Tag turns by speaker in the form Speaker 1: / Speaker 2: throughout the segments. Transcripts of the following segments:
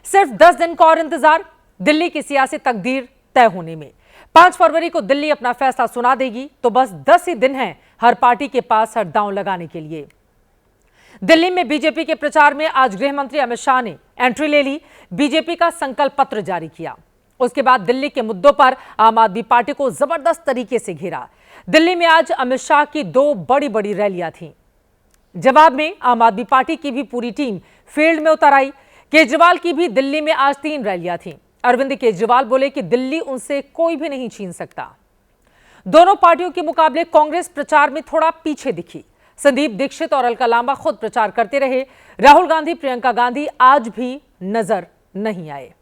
Speaker 1: सिर्फ 10 दिन का और इंतजार दिल्ली की सियासी तकदीर तय होने में। 5 फरवरी को दिल्ली अपना फैसला सुना देगी, तो बस 10 ही दिन हैं हर पार्टी के पास हर दांव लगाने के लिए। दिल्ली में बीजेपी के प्रचार में आज गृह मंत्री अमित शाह ने एंट्री ले ली। बीजेपी का संकल्प पत्र जारी किया। उसके बाद दिल्ली के मुद्दों पर आम आदमी पार्टी को जबरदस्त तरीके से घेरा। दिल्ली में आज अमित शाह की 2 बड़ी रैलियां थीं। जवाब में आम आदमी पार्टी की भी पूरी टीम फील्ड में उतर आई। केजरीवाल की भी दिल्ली में आज 3 रैलियां थीं। अरविंद केजरीवाल बोले कि दिल्ली उनसे कोई भी नहीं छीन सकता। दोनों पार्टियों के मुकाबले कांग्रेस प्रचार में थोड़ा पीछे दिखी। संदीप दीक्षित और अलका लांबा खुद प्रचार करते रहे। राहुल गांधी, प्रियंका गांधी आज भी नजर नहीं आए।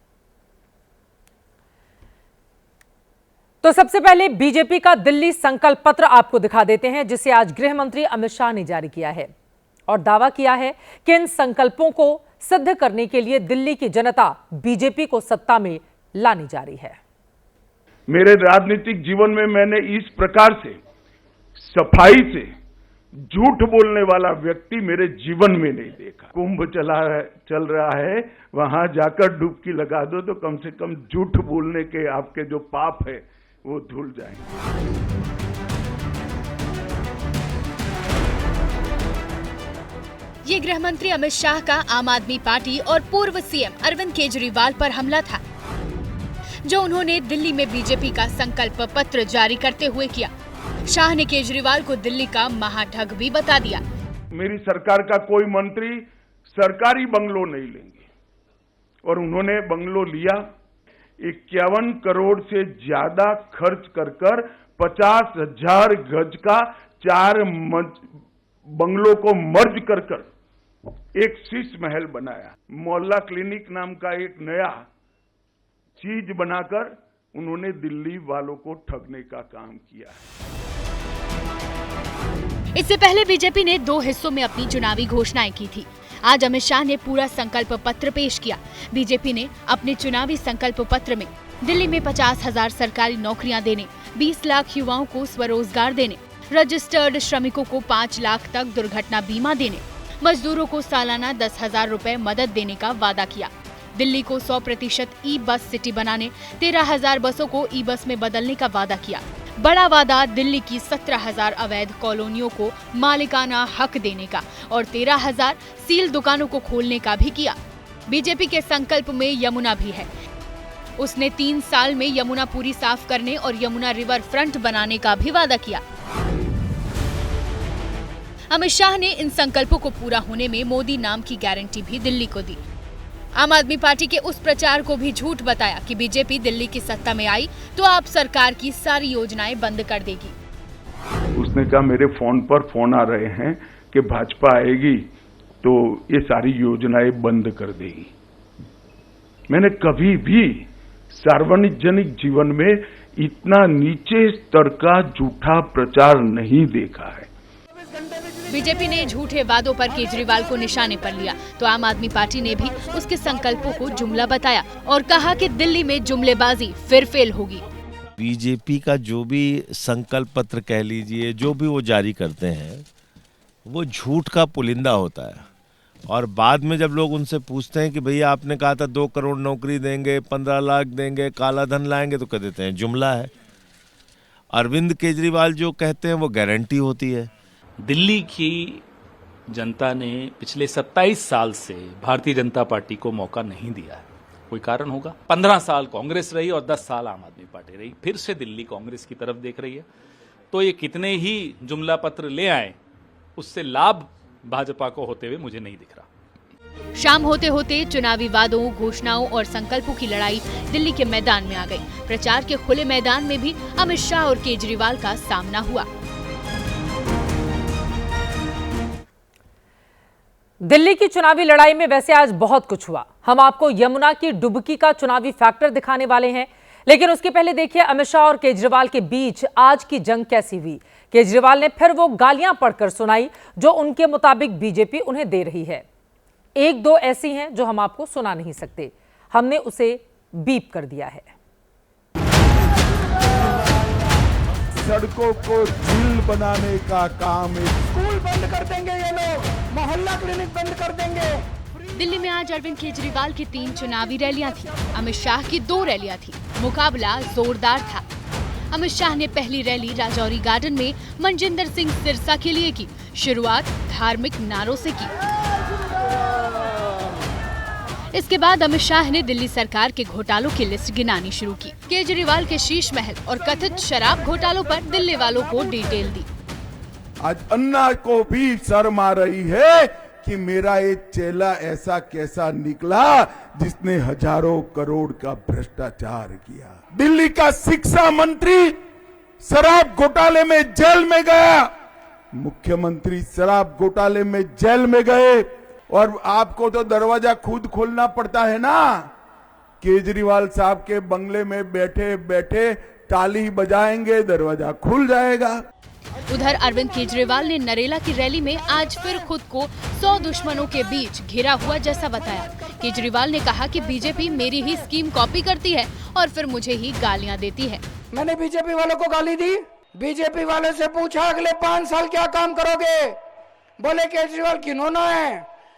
Speaker 1: तो सबसे पहले बीजेपी का दिल्ली संकल्प पत्र आपको दिखा देते हैं, जिसे आज गृह मंत्री अमित शाह ने जारी किया है और दावा किया है कि इन संकल्पों को सिद्ध करने के लिए दिल्ली की जनता बीजेपी को सत्ता में लाने जा रही है।
Speaker 2: मेरे राजनीतिक जीवन में मैंने इस प्रकार से सफाई से झूठ बोलने वाला व्यक्ति मेरे जीवन में नहीं देखा। कुंभ चल रहा है, वहां जाकर डुबकी लगा दो तो कम से कम झूठ बोलने के आपके जो पाप है वो धुल जाएंगे।
Speaker 3: ये गृह मंत्री अमित शाह का आम आदमी पार्टी और पूर्व सीएम अरविंद केजरीवाल पर हमला था, जो उन्होंने दिल्ली में बीजेपी का संकल्प पत्र जारी करते हुए किया। शाह ने केजरीवाल को दिल्ली का महाठग भी बता दिया।
Speaker 2: मेरी सरकार का कोई मंत्री सरकारी बंगलो नहीं लेंगे, और उन्होंने बंगलो लिया। 51 करोड़ से ज्यादा खर्च कर 50,000 गज का 4 बंगलों को मर्ज कर एक शीश महल बनाया। मोहल्ला क्लिनिक नाम का एक नया चीज बनाकर उन्होंने दिल्ली वालों को ठगने का काम किया है।
Speaker 3: इससे पहले बीजेपी ने 2 हिस्सों में अपनी चुनावी घोषणाएं की थी। आज अमित शाह ने पूरा संकल्प पत्र पेश किया। बीजेपी ने अपने चुनावी संकल्प पत्र में दिल्ली में 50,000 सरकारी नौकरियां देने, 20 लाख युवाओं को स्वरोजगार देने, रजिस्टर्ड श्रमिकों को 5 लाख तक दुर्घटना बीमा देने, मजदूरों को सालाना 10,000 रुपए मदद देने का वादा किया। दिल्ली को 100% ई बस सिटी बनाने, 13,000 बसों को ई बस में बदलने का वादा किया। बड़ा वादा दिल्ली की 17,000 अवैध कॉलोनियों को मालिकाना हक देने का और 13,000 सील दुकानों को खोलने का भी किया। बीजेपी के संकल्प में यमुना भी है। उसने 3 साल में यमुना पूरी साफ करने और यमुना रिवर फ्रंट बनाने का भी वादा किया। अमित शाह ने इन संकल्पों को पूरा होने में मोदी नाम की गारंटी भी दिल्ली को दी। आम आदमी पार्टी के उस प्रचार को भी झूठ बताया कि बीजेपी दिल्ली की सत्ता में आई तो आप सरकार की सारी योजनाएं बंद कर देगी।
Speaker 2: उसने कहा मेरे फोन पर फोन आ रहे हैं कि भाजपा आएगी तो ये सारी योजनाएं बंद कर देगी। मैंने कभी भी सार्वजनिक जीवन में इतना नीचे स्तर का झूठा प्रचार नहीं देखा है।
Speaker 3: बीजेपी ने झूठे वादों पर केजरीवाल को निशाने पर लिया, तो आम आदमी पार्टी ने भी उसके संकल्पों को जुमला बताया और कहा कि दिल्ली में जुमलेबाजी फिर फेल होगी।
Speaker 4: बीजेपी का जो भी संकल्प पत्र कह लीजिए, जो भी वो जारी करते हैं, वो झूठ का पुलिंदा होता है। और बाद में जब लोग उनसे पूछते हैं कि भैया आपने कहा था 2 करोड़ नौकरी देंगे, 15 लाख देंगे, काला धन लाएंगे, तो कह देते हैं जुमला है। अरविंद केजरीवाल जो कहते हैं वो गारंटी होती है।
Speaker 5: दिल्ली की जनता ने पिछले 27 साल से भारतीय जनता पार्टी को मौका नहीं दिया है। कोई कारण होगा। 15 साल कांग्रेस रही और 10 साल आम आदमी पार्टी रही। फिर से दिल्ली कांग्रेस की तरफ देख रही है। तो ये कितने ही जुमला पत्र ले आए, उससे लाभ भाजपा को होते हुए मुझे नहीं दिख रहा।
Speaker 3: शाम होते होते चुनावी वादों, घोषणाओं और संकल्पों की लड़ाई दिल्ली के मैदान में आ गई। प्रचार के खुले मैदान में भी अमित शाह और केजरीवाल का सामना हुआ।
Speaker 1: दिल्ली की चुनावी लड़ाई में वैसे आज बहुत कुछ हुआ। हम आपको यमुना की डुबकी का चुनावी फैक्टर दिखाने वाले हैं, लेकिन उसके पहले देखिए अमित शाह और केजरीवाल के बीच आज की जंग कैसी हुई। केजरीवाल ने फिर वो गालियां पढ़कर सुनाई जो उनके मुताबिक बीजेपी उन्हें दे रही है। 1-2 ऐसी हैं जो हम आपको सुना नहीं सकते, हमने उसे बीप कर दिया है।
Speaker 6: सड़कों को झील बनाने का काम है। स्कूल बंद कर देंगे ये लोग, मोहल्ला क्लिनिक बंद कर देंगे, फ्री
Speaker 3: दिल्ली में आज अरविंद केजरीवाल की 3 चुनावी रैलियां थी। अमित शाह की 2 रैलियां थी। मुकाबला जोरदार था। अमित शाह ने पहली रैली राजौरी गार्डन में मनजिंदर सिंह सिरसा के लिए की। शुरुआत धार्मिक नारों से की। इसके बाद अमित शाह ने दिल्ली सरकार के घोटालों की लिस्ट गिनानी शुरू की। केजरीवाल के शीश महल और कथित शराब घोटालों पर दिल्ली वालों को डिटेल दी।
Speaker 6: आज अन्ना को भी शर्म आ रही है कि मेरा ये चेला ऐसा कैसा निकला जिसने हजारों करोड़ का भ्रष्टाचार किया। दिल्ली का शिक्षा मंत्री शराब घोटाले में जेल में गया, मुख्यमंत्री शराब घोटाले में जेल में गए, और आपको तो दरवाजा खुद खोलना पड़ता है ना। केजरीवाल साहब के बंगले में बैठे बैठे ताली बजाएंगे, दरवाजा खुल जाएगा।
Speaker 3: उधर अरविंद केजरीवाल ने नरेला की रैली में आज फिर खुद को 100 दुश्मनों के बीच घिरा हुआ जैसा बताया। केजरीवाल ने कहा कि बीजेपी मेरी ही स्कीम कॉपी करती है और फिर मुझे ही गालियां देती है।
Speaker 7: मैंने बीजेपी वालों को गाली दी। बीजेपी वालों से पूछा अगले 5 साल क्या काम करोगे, बोले केजरीवाल किन्होंने है।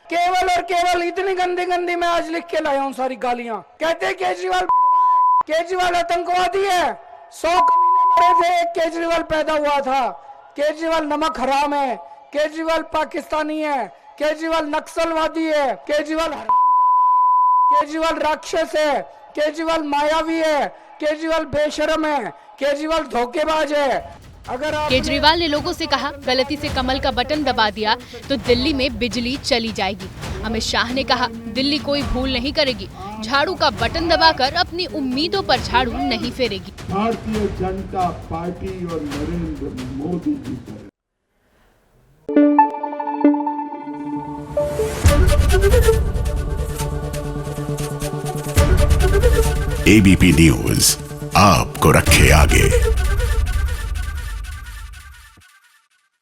Speaker 7: केवल और केवल इतनी गंदी गंदी मैं आज लिख के लाया हूँ सारी गालियां। कहते केजरीवाल आतंकवादी है। 100 कमीने मरे थे, एक केजरीवाल पैदा हुआ था। केजरीवाल नमक हराम है, केजरीवाल पाकिस्तानी है, केजरीवाल नक्सलवादी है, केजरीवाल हरामजादा है, केजरीवाल राक्षस है, केजरीवाल मायावी है, केजरीवाल बेशरम है, केजरीवाल धोखेबाज है।
Speaker 3: केजरीवाल ने लोगों से कहा गलती से कमल का बटन दबा दिया तो दिल्ली में बिजली चली जाएगी। अमित शाह ने कहा दिल्ली कोई भूल नहीं करेगी, झाड़ू का बटन दबाकर अपनी उम्मीदों पर झाड़ू नहीं फेरेगी।
Speaker 6: भारतीय जनता पार्टी और नरेंद्र मोदी जी
Speaker 8: ABP न्यूज आपको रखे आगे।